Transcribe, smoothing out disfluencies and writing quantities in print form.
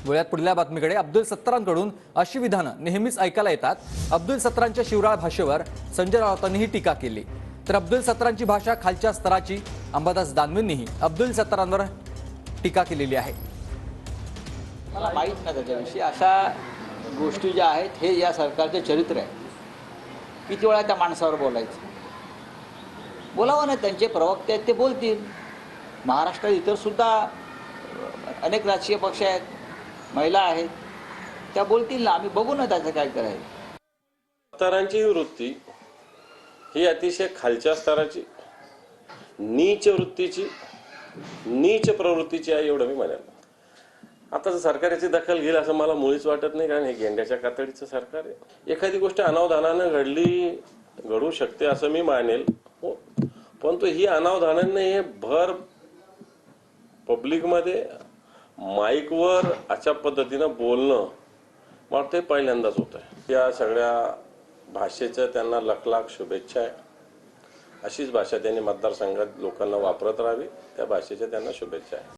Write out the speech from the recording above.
वळ्यात पुढल्या बातमीकडे. अब्दुल सत्तारांकडून अशी विधानं नेहमीच ऐकायला येतात. अब्दुल सत्तारांच्या शिवराळ भाषेवर संजय राऊतांनीही टीका केली. तर अब्दुल सत्तारांची भाषा खालच्या स्तराची. अंबादास दानवेंनीही अब्दुल सत्तारांवर टीका केलेली आहे. मला माहीत नाही त्याच्याविषयी. अशा गोष्टी ज्या आहेत हे या सरकारचे चरित्र आहे. किती वेळा त्या माणसावर बोलायचं? बोलावं ना, त्यांचे प्रवक्ते आहेत ते बोलतील. महाराष्ट्रात इतरसुद्धा अनेक राजकीय पक्ष आहेत, महिला आहेत, त्या बोलतील ना. आम्ही बघू ना त्याचं काय करायचं. सत्तारांची वृत्ती ही अतिशय खालच्या स्तराची, नीच वृत्तीची, नीच प्रवृत्तीची आहे एवढं मी म्हणेन. आता सरकार याची दखल घेईल असं मला मुळीच वाटत नाही, कारण हे गेंड्याच्या कातडीचं सरकार आहे. एखादी गोष्ट अनावधानानं घडू शकते असं मी मानेल, हो, परंतु ही अनावधानाने हे भर पब्लिकमध्ये माईकवर अशा पद्धतीनं बोलणं मला ते पहिल्यांदाच होत आहे. या सगळ्या भाषेचं त्यांना लखलाख शुभेच्छा आहे. अशीच भाषा त्यांनी मतदारसंघात लोकांना वापरत राहावी, त्या भाषेच्या त्यांना शुभेच्छा आहे.